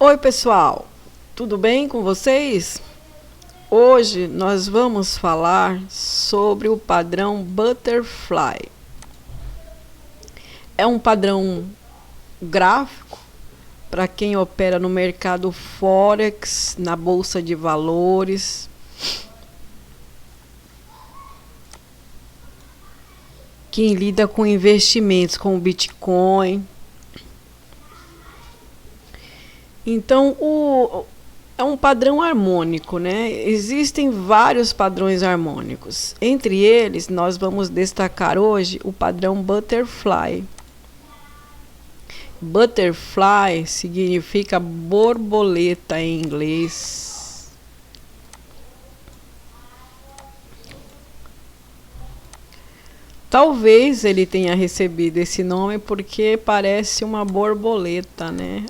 Oi pessoal, tudo bem com vocês? Hoje nós vamos falar sobre o padrão Butterfly. É um padrão gráfico para quem opera no mercado Forex, na bolsa de valores. Quem lida com investimentos, com o Bitcoin. Então, é um padrão harmônico, né? Existem vários padrões harmônicos. Entre eles, nós vamos destacar hoje o padrão Butterfly. Butterfly significa borboleta em inglês. Talvez ele tenha recebido esse nome porque parece uma borboleta, né?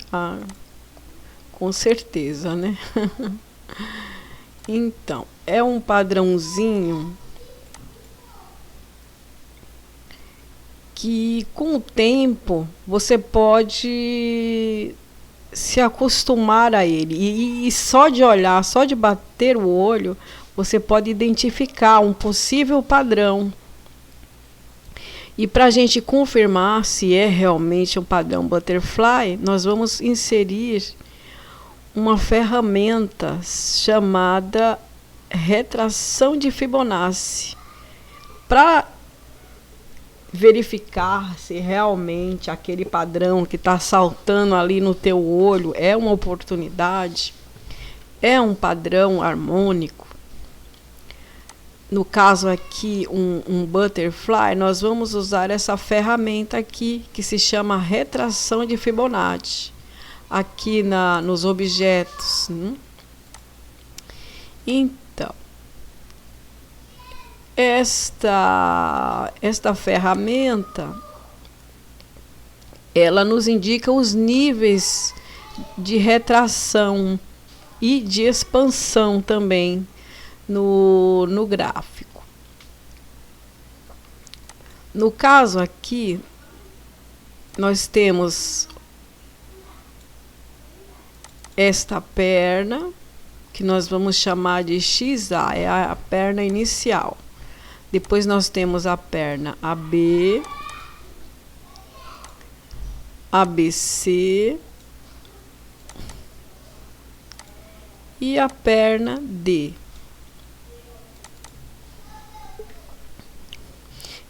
Com certeza, né? Então, é um padrãozinho que com o tempo você pode se acostumar a ele. E só de olhar, só de bater o olho, você pode identificar um possível padrão. E para a gente confirmar se é realmente um padrão Butterfly, nós vamos inserir uma ferramenta chamada retração de Fibonacci para verificar se realmente aquele padrão que está saltando ali no teu olho é uma oportunidade, é um padrão harmônico. No caso aqui, um Butterfly, nós vamos usar essa ferramenta aqui que se chama retração de Fibonacci. Aqui nos objetos. Então, esta ferramenta, ela nos indica os níveis de retração e de expansão também no gráfico. No caso aqui, nós temos esta perna, que nós vamos chamar de XA, é a perna inicial. Depois nós temos a perna AB, ABC e a perna D.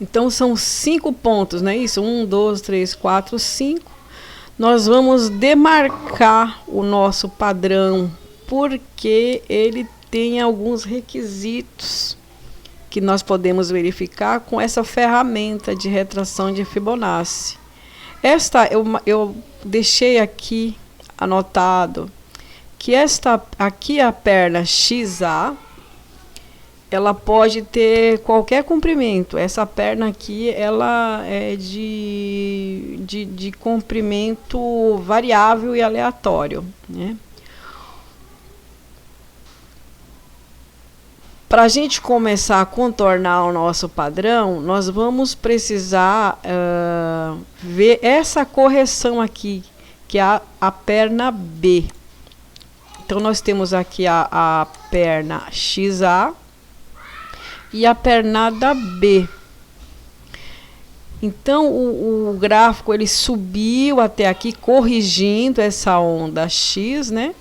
Então são 5 pontos, não é isso? 1, 2, 3, 4, 5. Nós vamos demarcar o nosso padrão, porque ele tem alguns requisitos que nós podemos verificar com essa ferramenta de retração de Fibonacci. Esta eu deixei aqui anotado que esta aqui a perna XA, ela pode ter qualquer comprimento. Essa perna aqui, ela é de comprimento variável e aleatório, né? Para a gente começar a contornar o nosso padrão, nós vamos precisar ver essa correção aqui, que é a perna B. Então, nós temos aqui a perna XA e a pernada B. Então, o gráfico ele subiu até aqui, corrigindo essa onda X, né?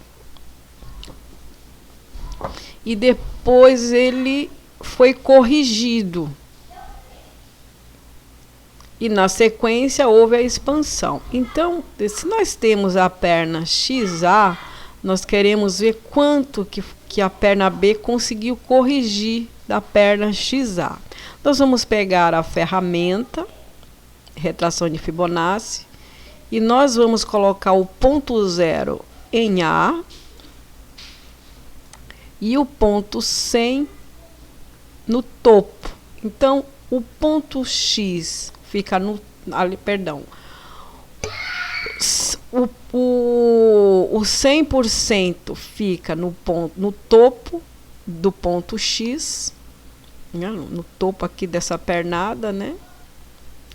E depois ele foi corrigido. E na sequência houve a expansão. Então, se nós temos a perna XA, nós queremos ver quanto que a perna B conseguiu corrigir da perna XA. Nós vamos pegar a ferramenta, retração de Fibonacci, e nós vamos colocar o ponto 0 em A e o ponto 100 no topo. Então, o ponto X fica o 100% fica no topo do ponto X, né, no topo aqui dessa pernada, né?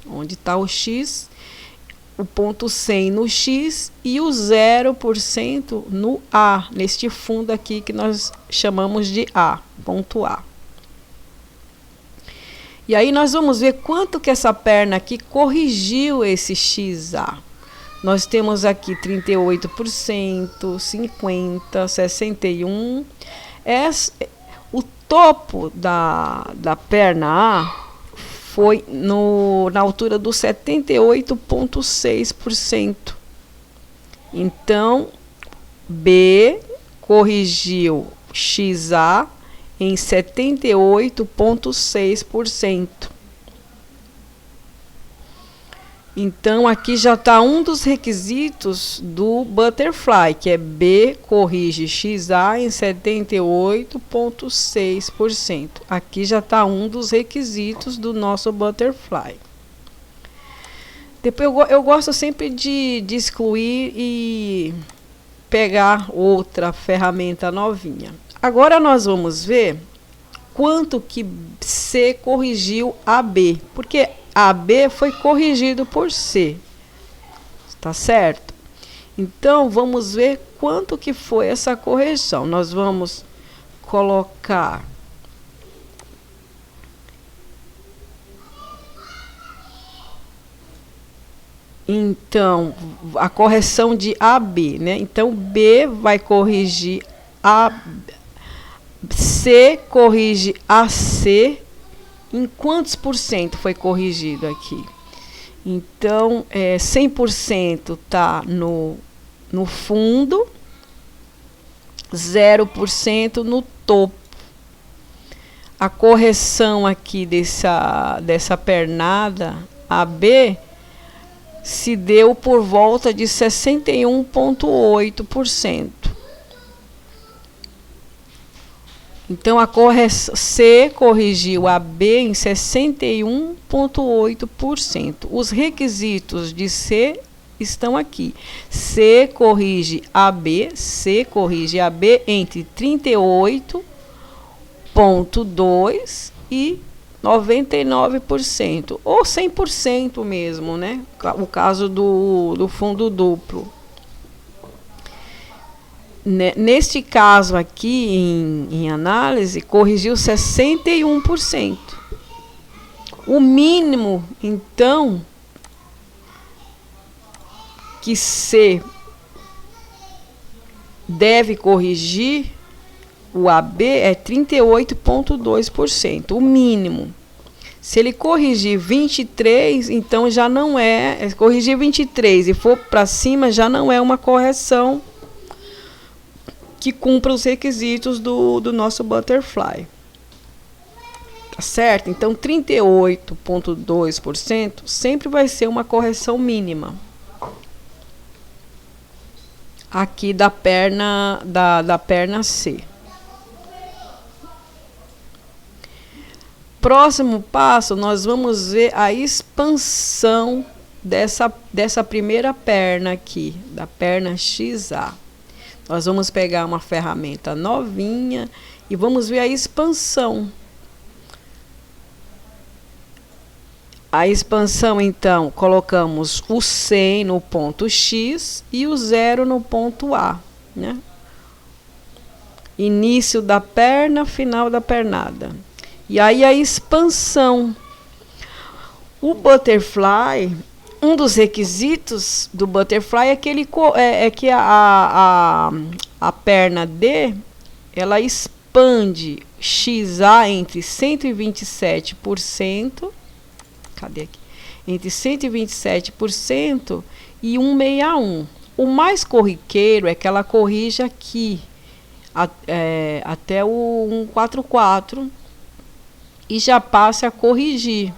Onde está o X. o ponto 100 no X e o 0% no A, neste fundo aqui que nós chamamos de A, ponto A. E aí nós vamos ver quanto que essa perna aqui corrigiu esse XA. Nós temos aqui 38%, 50%, 61%. O topo da perna A foi na altura do 78,6%. Então, B corrigiu XA em 78,6%. Então, aqui já está um dos requisitos do Butterfly, que é B corrige XA em 78,6%. Aqui já está um dos requisitos do nosso Butterfly. Depois eu gosto sempre de excluir e pegar outra ferramenta novinha. Agora nós vamos ver quanto que C corrigiu AB, porque AB foi corrigido por C, tá certo? Então, vamos ver quanto que foi essa correção. Nós vamos colocar então a correção de AB, né? Então, B vai corrigir A, C corrige AC. Em quantos por cento foi corrigido aqui? Então, 100% está no fundo, 0% no topo. A correção aqui dessa pernada AB se deu por volta de 61,8%. Então, a C corrigiu a B em 61,8%. Os requisitos de C estão aqui. C corrige a B entre 38,2% e 99%, ou 100% mesmo, né? O caso do fundo duplo. Neste caso aqui, em análise, corrigiu 61%. O mínimo, então, que C deve corrigir o AB é 38,2%. O mínimo. Se ele corrigir 23, então já não é. Corrigir 23 e for para cima, já não é uma correção que cumpra os requisitos do nosso Butterfly. Tá certo? Então, 38,2% sempre vai ser uma correção mínima. Aqui da perna C. Próximo passo, nós vamos ver a expansão dessa primeira perna aqui, da perna XA. Nós vamos pegar uma ferramenta novinha e vamos ver a expansão. A expansão, então, colocamos o 100 no ponto X e o 0 no ponto A, né? Início da perna, final da pernada. E aí a expansão. O Butterfly, um dos requisitos do Butterfly é que a perna D, ela expande XA entre 127%, cadê aqui? Entre 127% e 161. O mais corriqueiro é que ela corrija aqui, até o 144, e já passe a corrigir.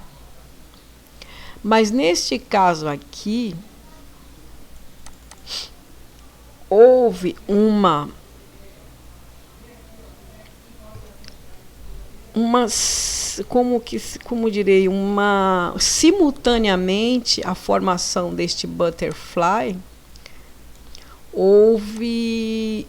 Mas neste caso aqui, houve simultaneamente a formação deste Butterfly, houve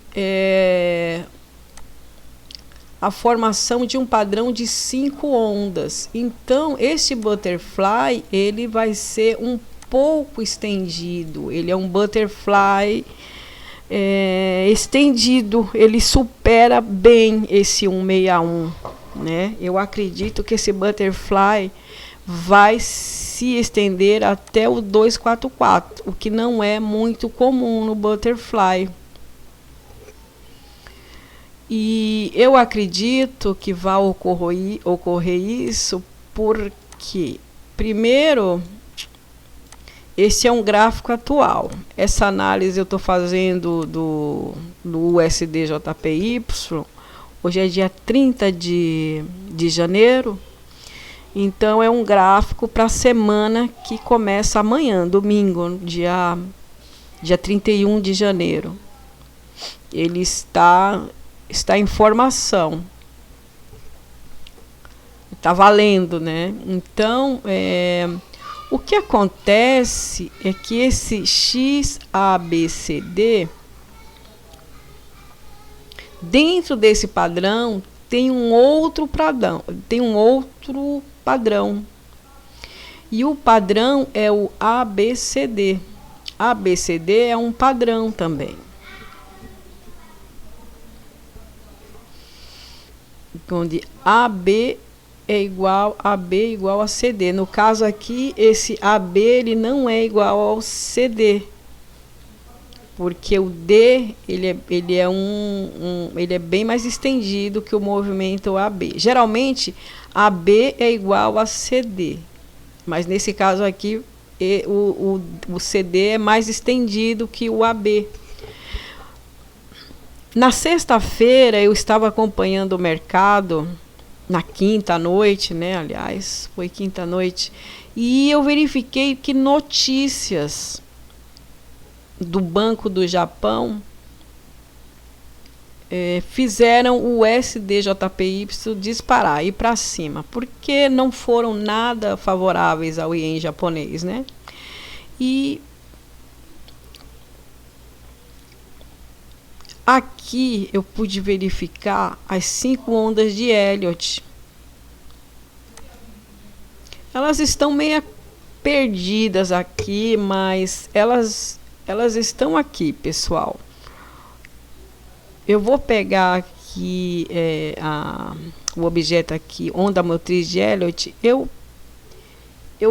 a formação de um padrão de 5 ondas. Então, este Butterfly, ele vai ser um pouco estendido, ele é um butterfly estendido, ele supera bem esse 161, né? Eu acredito que esse butterfly vai se estender até o 244, o que não é muito comum no butterfly. E eu acredito que vai ocorrer isso porque, primeiro, esse é um gráfico atual. Essa análise eu estou fazendo do USD-JPY. Hoje é dia 30 de janeiro. Então, é um gráfico para a semana que começa amanhã, domingo, dia 31 de janeiro. Ele está em formação. Está valendo, né? Então, o que acontece é que esse XABCD, dentro desse padrão, tem um outro padrão. E o padrão é o ABCD. ABCD é um padrão também. Onde AB é igual a B igual a CD. No caso aqui, esse AB ele não é igual ao CD, porque o D ele é bem mais estendido que o movimento AB. Geralmente, AB é igual a CD, mas nesse caso aqui, o CD é mais estendido que o AB. Na sexta-feira, eu estava acompanhando o mercado, na quinta-noite, né? Aliás, foi quinta-noite, e eu verifiquei que notícias do Banco do Japão fizeram o USD-JPY disparar, ir para cima, porque não foram nada favoráveis ao ien japonês, né? E aqui eu pude verificar as 5 ondas de Elliott. Elas estão meio perdidas aqui, mas elas estão aqui, pessoal. Eu vou pegar aqui o objeto aqui, onda motriz de Elliott. Eu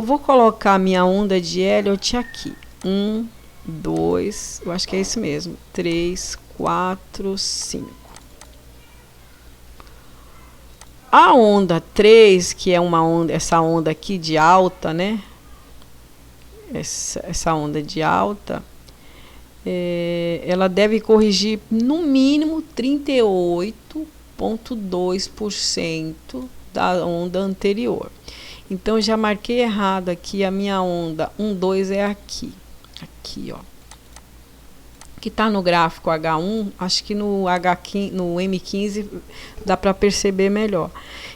vou colocar a minha onda de Elliott aqui. 1, 2, eu acho que é isso mesmo. 3, 4, 5. A onda 3, que é uma onda, essa onda aqui de alta, né? Essa onda de alta, ela deve corrigir no mínimo 38,2% da onda anterior. Então, já marquei errado aqui, a minha onda 1, 2 é aqui, ó. Que está no gráfico H1, acho que no H15, no M15 dá para perceber melhor.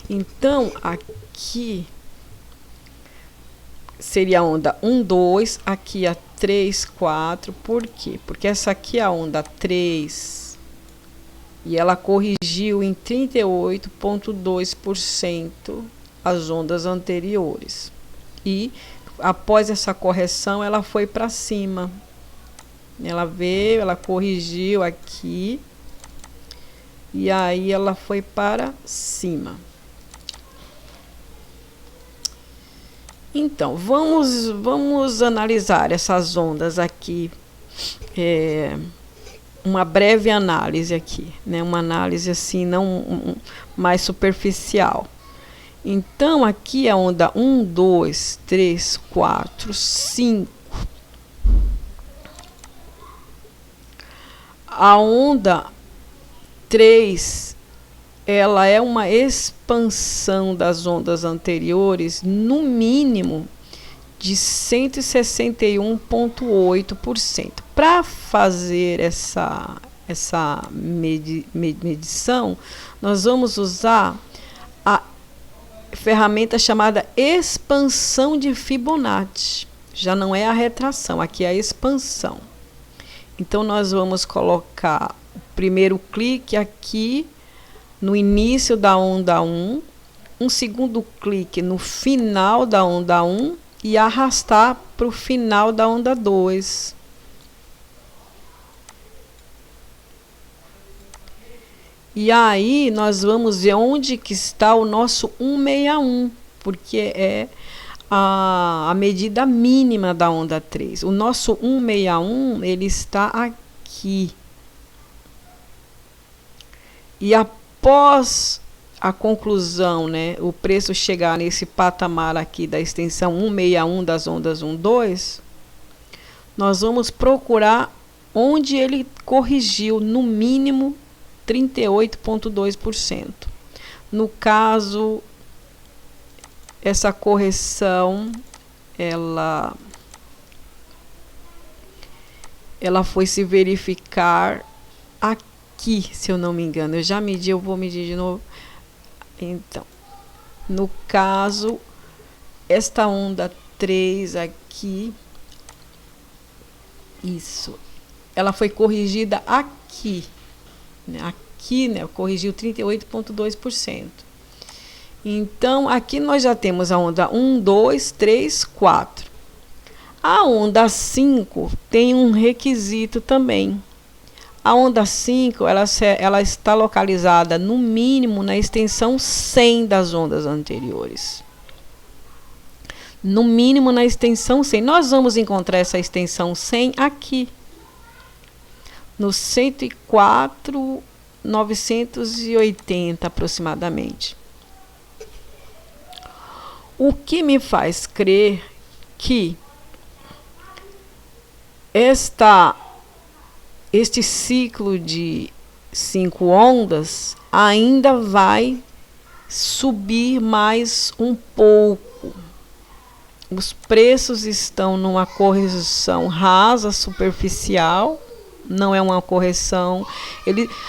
Então, aqui seria a onda 1, 2, aqui a 3, 4. Por quê? Porque essa aqui é a onda 3 e ela corrigiu em 38,2% as ondas anteriores. E após essa correção, ela foi para cima. Ela veio, ela corrigiu aqui e aí ela foi para cima. Então, vamos analisar essas ondas aqui. Uma breve análise aqui, né? Uma análise assim, não mais superficial. Então, aqui a onda 1, 2, 3, 4, 5. A onda 3, ela é uma expansão das ondas anteriores, no mínimo de 161,8%. Para fazer essa medição, nós vamos usar a ferramenta chamada expansão de Fibonacci. Já não é a retração, aqui é a expansão. Então, nós vamos colocar o primeiro clique aqui no início da onda 1, um segundo clique no final da onda 1 e arrastar para o final da onda 2. E aí nós vamos ver onde que está o nosso 161, porque é a medida mínima da onda 3. O nosso 161, ele está aqui. E após a conclusão, né, o preço chegar nesse patamar aqui da extensão 161 das ondas 1, 2, nós vamos procurar onde ele corrigiu no mínimo 38,2%. No caso, essa correção ela foi se verificar aqui, se eu não me engano. Eu já medi, eu vou medir de novo. Então, no caso, esta onda 3 aqui, isso, ela foi corrigida aqui. Aqui, né, corrigiu 38,2%. Então, aqui nós já temos a onda 1, 2, 3, 4. A onda 5 tem um requisito também. A onda 5, ela está localizada, no mínimo, na extensão 100 das ondas anteriores. No mínimo, na extensão 100. Nós vamos encontrar essa extensão 100 aqui, no 104,980 aproximadamente. O que me faz crer que este ciclo de 5 ondas ainda vai subir mais um pouco. Os preços estão numa correção rasa, superficial. Não é uma correção.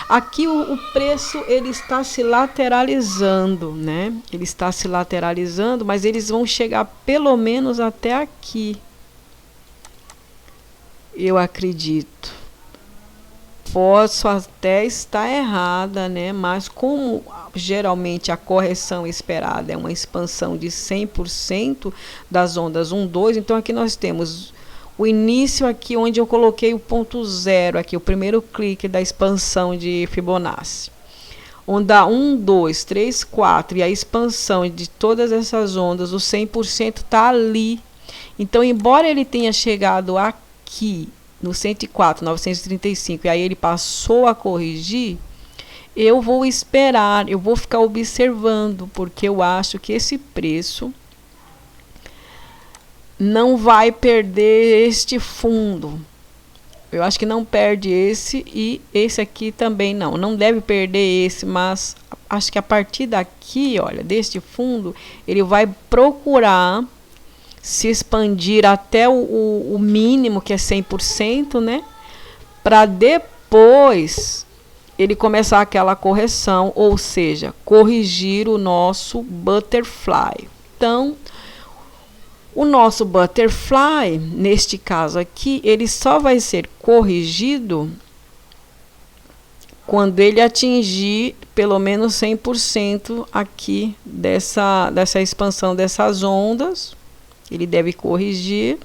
Aqui o preço ele está se lateralizando, né? Ele está se lateralizando, mas eles vão chegar pelo menos até aqui. Eu acredito. Posso até estar errada, né? Mas como geralmente a correção esperada é uma expansão de 100% das ondas 1, 2, então aqui nós temos o início aqui onde eu coloquei o ponto zero, aqui o primeiro clique da expansão de Fibonacci. Onda 1, 2, 3, 4 e a expansão de todas essas ondas, o 100% está ali. Então, embora ele tenha chegado aqui no 104,935 e aí ele passou a corrigir, eu vou esperar, eu vou ficar observando, porque eu acho que esse preço não vai perder este fundo. Eu acho que não perde esse e esse aqui também não. Não deve perder esse, mas acho que a partir daqui, olha, deste fundo, ele vai procurar se expandir até o mínimo, que é 100%, né? Para depois ele começar aquela correção, ou seja, corrigir o nosso butterfly. Então, o nosso butterfly, neste caso aqui, ele só vai ser corrigido quando ele atingir pelo menos 100% aqui dessa expansão dessas ondas. Ele deve corrigir.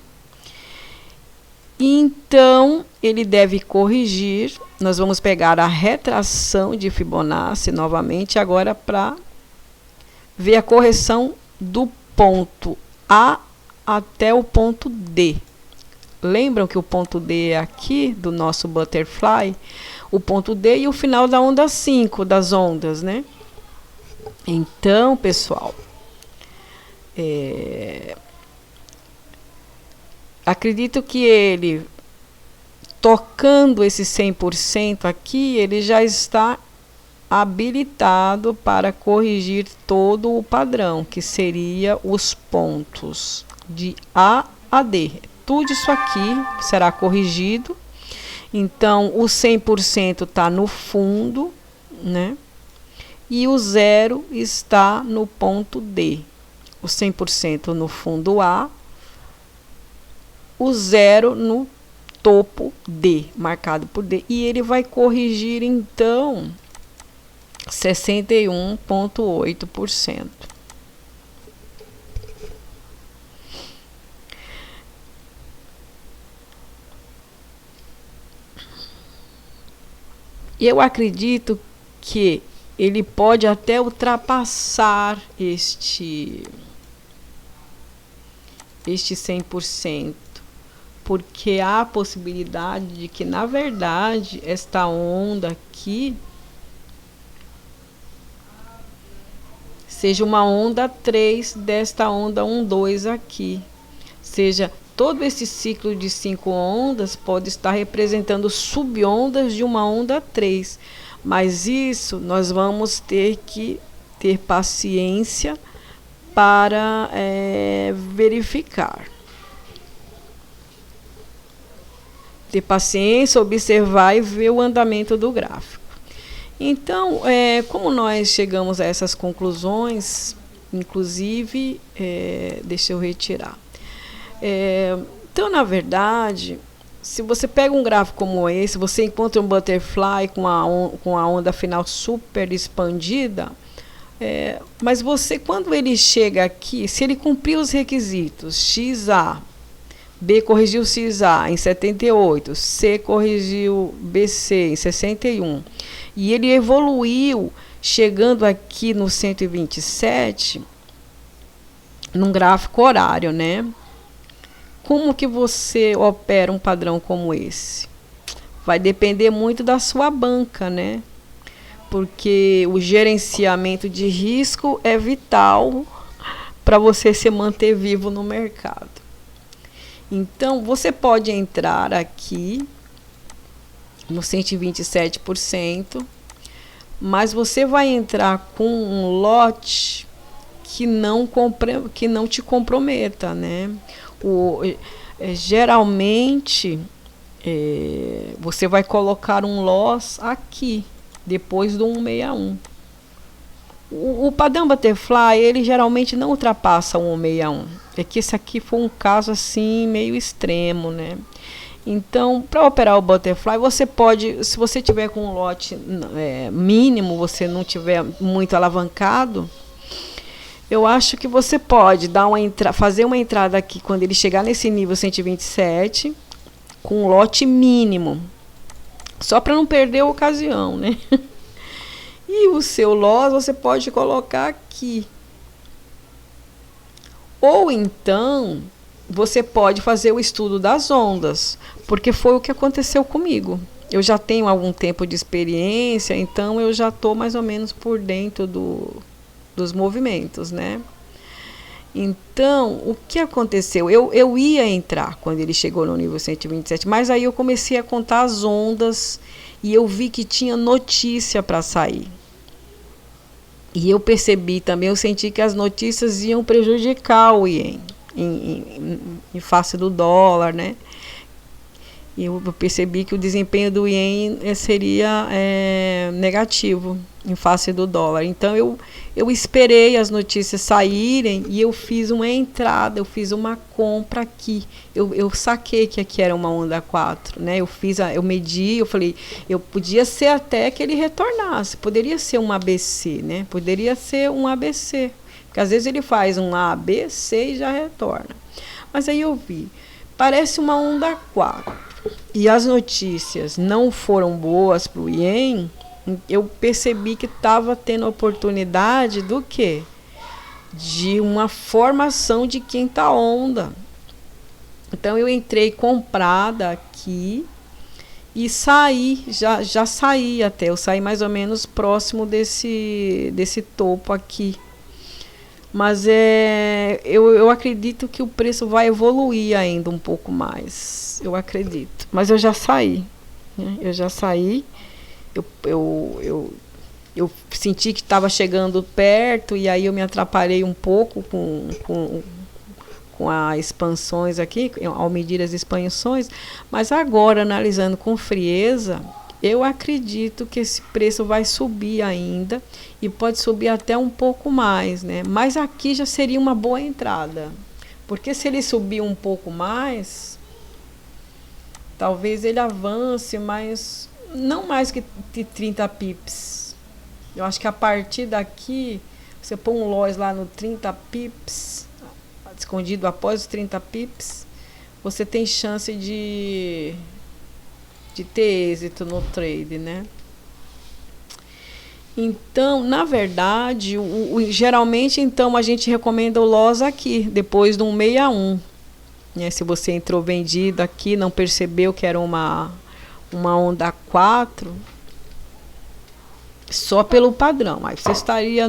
Então, ele deve corrigir. Nós vamos pegar a retração de Fibonacci novamente agora para ver a correção do ponto A até o ponto D. Lembram que o ponto D é aqui do nosso butterfly? O ponto D e o final da onda 5 das ondas, né? Então, pessoal, acredito que ele, tocando esse 100% aqui, ele já está habilitado para corrigir todo o padrão, que seria os pontos de A a D. Tudo isso aqui será corrigido. Então, o 100% está no fundo, né? E o 0 está no ponto D. O 100% no fundo A, o 0 no topo D, marcado por D. E ele vai corrigir, então, 61,8%. Eu acredito que ele pode até ultrapassar este 100%, porque há a possibilidade de que, na verdade, esta onda aqui seja uma onda 3 desta onda 1, 2 aqui. Seja, todo esse ciclo de 5 ondas pode estar representando subondas de uma onda 3. Mas isso nós vamos ter que ter paciência para verificar. Ter paciência, observar e ver o andamento do gráfico. Então, como nós chegamos a essas conclusões, inclusive, deixa eu retirar. Então, na verdade, se você pega um gráfico como esse, você encontra um butterfly com a onda final super expandida, mas você, quando ele chega aqui, se ele cumprir os requisitos XA, B corrigiu XA em 78, C corrigiu BC em 61, e ele evoluiu, chegando aqui no 127, num gráfico horário, né? Como que você opera um padrão como esse? Vai depender muito da sua banca, né? Porque o gerenciamento de risco é vital para você se manter vivo no mercado. Então, você pode entrar aqui no 127%, mas você vai entrar com um lote que não te comprometa, né? Geralmente, você vai colocar um loss aqui, depois do 161. O padrão Butterfly, ele geralmente não ultrapassa o 161. É que esse aqui foi um caso assim meio extremo, né? Então, para operar o Butterfly, você pode, se você tiver com um lote mínimo, você não tiver muito alavancado, eu acho que você pode fazer uma entrada aqui quando ele chegar nesse nível 127, com um lote mínimo, só para não perder a ocasião, né? E o seu loss você pode colocar aqui. Ou então, você pode fazer o estudo das ondas, porque foi o que aconteceu comigo. Eu já tenho algum tempo de experiência, então eu já estou mais ou menos por dentro dos movimentos, né? Então, o que aconteceu? Eu ia entrar quando ele chegou no nível 127, mas aí eu comecei a contar as ondas e eu vi que tinha notícia para sair. E eu percebi também, eu senti que as notícias iam prejudicar o iene em face do dólar, né? E eu percebi que o desempenho do iene seria negativo em face do dólar. Então, eu esperei as notícias saírem e eu fiz uma entrada, eu fiz uma compra aqui. Eu saquei que aqui era uma onda 4, né? Eu medi, eu falei, eu podia ser até que ele retornasse, poderia ser um ABC, né? Poderia ser um ABC, porque às vezes ele faz um ABC e já retorna. Mas aí eu vi, parece uma onda 4. E as notícias não foram boas para o iene, eu percebi que estava tendo oportunidade do quê? De uma formação de quinta onda. Então eu entrei comprada aqui e saí, já saí até, eu saí mais ou menos próximo desse topo aqui. Mas eu acredito que o preço vai evoluir ainda um pouco mais. Eu acredito. Mas eu já saí. Né? Eu já saí. Eu senti que estava chegando perto e aí eu me atrapalhei um pouco com as expansões aqui, ao medir as expansões. Mas agora, analisando com frieza, eu acredito que esse preço vai subir ainda e pode subir até um pouco mais, né? Mas aqui já seria uma boa entrada, porque se ele subir um pouco mais, talvez ele avance, mas não mais que 30 pips. Eu acho que a partir daqui, você põe um loss lá no 30 pips, escondido após os 30 pips, você tem chance de ter êxito no trade, né? Então, na verdade, geralmente então a gente recomenda o loss aqui, depois do 161. Né? Se você entrou vendido aqui, não percebeu que era uma onda 4, só pelo padrão. Aí você estaria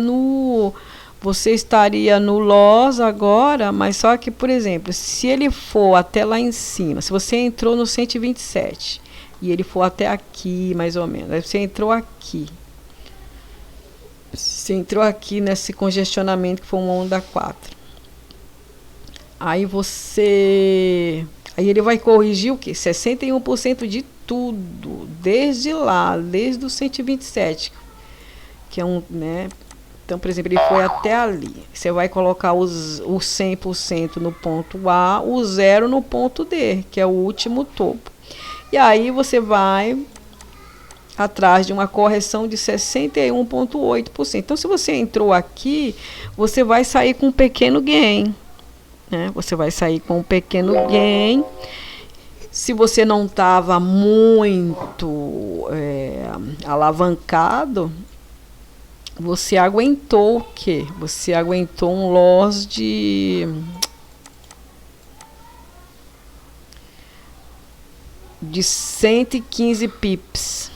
no loss agora, mas só que, por exemplo, se ele for até lá em cima, se você entrou no 127 e ele for até aqui, mais ou menos, aí você entrou aqui. Você entrou aqui nesse congestionamento que foi uma onda 4. Aí ele vai corrigir o quê? 61% de tudo, desde o 127, que é né? Então, por exemplo, ele foi até ali. Você vai colocar o 100% no ponto A, o 0 no ponto D, que é o último topo. E aí você vai atrás de uma correção de 61,8%. Então, se você entrou aqui, você vai sair com um pequeno gain. Né? Você vai sair com um pequeno gain. Se você não estava muito alavancado, você aguentou o quê? Você aguentou um loss de 115 pips,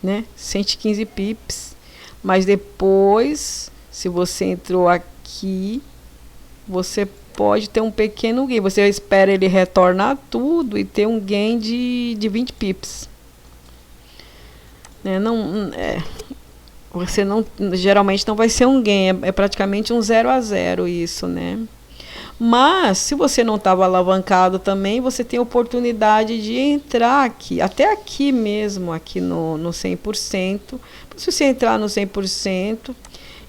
né? 115 pips. Mas depois, se você entrou aqui, você pode ter um pequeno gain. Você espera ele retornar tudo e ter um gain de 20 pips. Né? Você não, geralmente não vai ser um gain, é praticamente um 0 a 0 isso, né? Mas, se você não estava alavancado também, você tem a oportunidade de entrar aqui, até aqui mesmo, aqui no 100%. Se você entrar no 100%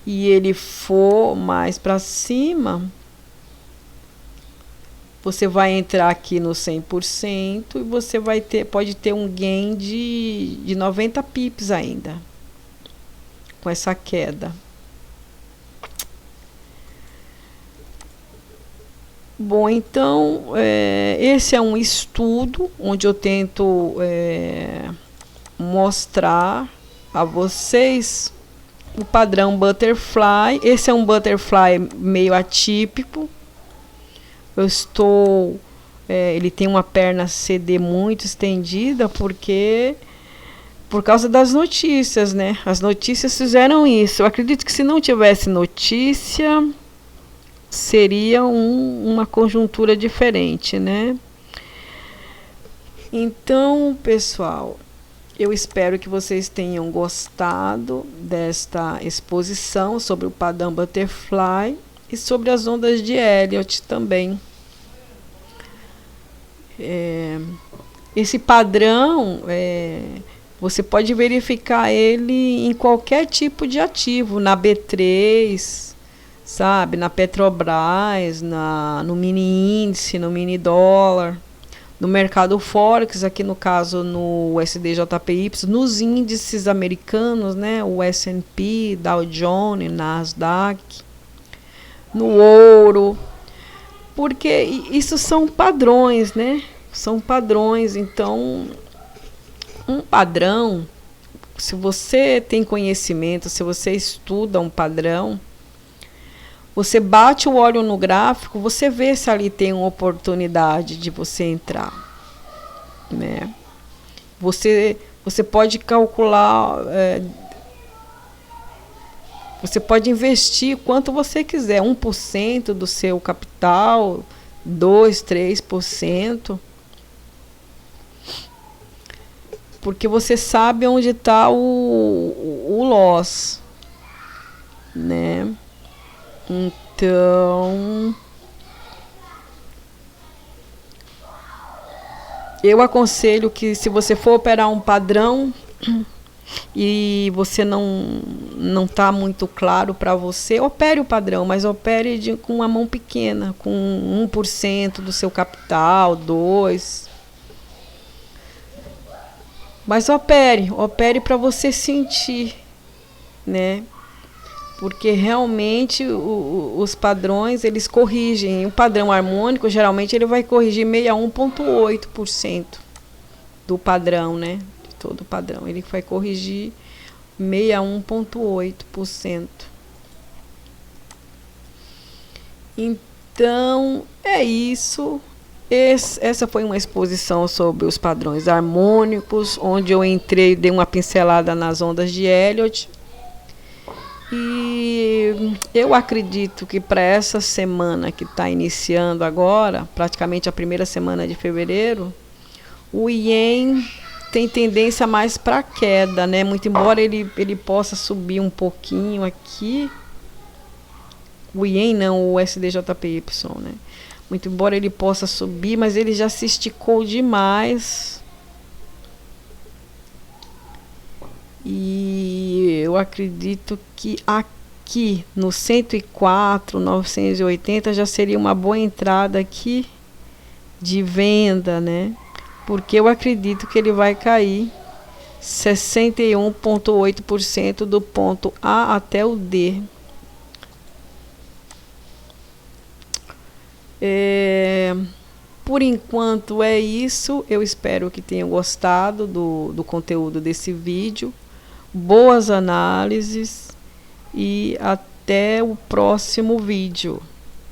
e ele for mais para cima, você vai entrar aqui no 100% e você pode ter um gain de 90 pips ainda, com essa queda. Bom, então, esse é um estudo onde eu tento mostrar a vocês o padrão butterfly. Esse é um butterfly meio atípico. Ele tem uma perna CD muito estendida por causa das notícias, né? As notícias fizeram isso. Eu acredito que se não tivesse notícia, seria uma conjuntura diferente, né? Então, pessoal, eu espero que vocês tenham gostado desta exposição sobre o padrão butterfly e sobre as ondas de Elliott também. Esse padrão, você pode verificar ele em qualquer tipo de ativo, na B3, sabe, na Petrobras, no mini índice, no mini dólar, no mercado Forex, aqui no caso no USDJPY, nos índices americanos, né, o S&P, Dow Jones, Nasdaq, no ouro, porque isso são padrões, né? São padrões. Então, um padrão, se você tem conhecimento, se você estuda um padrão, você bate o olho no gráfico, você vê se ali tem uma oportunidade de você entrar, né? Você pode calcular, você pode investir quanto você quiser, 1% do seu capital, 2%, 3%, porque você sabe onde está o loss, né? Então, eu aconselho que, se você for operar um padrão e você não está muito claro para você, opere o padrão, mas opere com uma mão pequena, com 1% do seu capital, 2%. Mas opere para você sentir, né? Porque realmente os padrões, eles corrigem. O padrão harmônico, geralmente, ele vai corrigir 61,8% do padrão, né? De todo o padrão. Ele vai corrigir 61,8%. Então, é isso. Essa foi uma exposição sobre os padrões harmônicos, onde eu entrei, dei uma pincelada nas ondas de Elliott. E eu acredito que para essa semana que está iniciando agora, praticamente a primeira semana de fevereiro, o Ien tem tendência mais para queda, né? Muito embora ele possa subir um pouquinho aqui. O Ien não, o SDJPY, né? Muito embora ele possa subir, mas ele já se esticou demais. E eu acredito que aqui no 104,980 já seria uma boa entrada aqui de venda, né? Porque eu acredito que ele vai cair 61,8% do ponto A até o D. Por enquanto é isso. Eu espero que tenham gostado do conteúdo desse vídeo. Boas análises e até o próximo vídeo.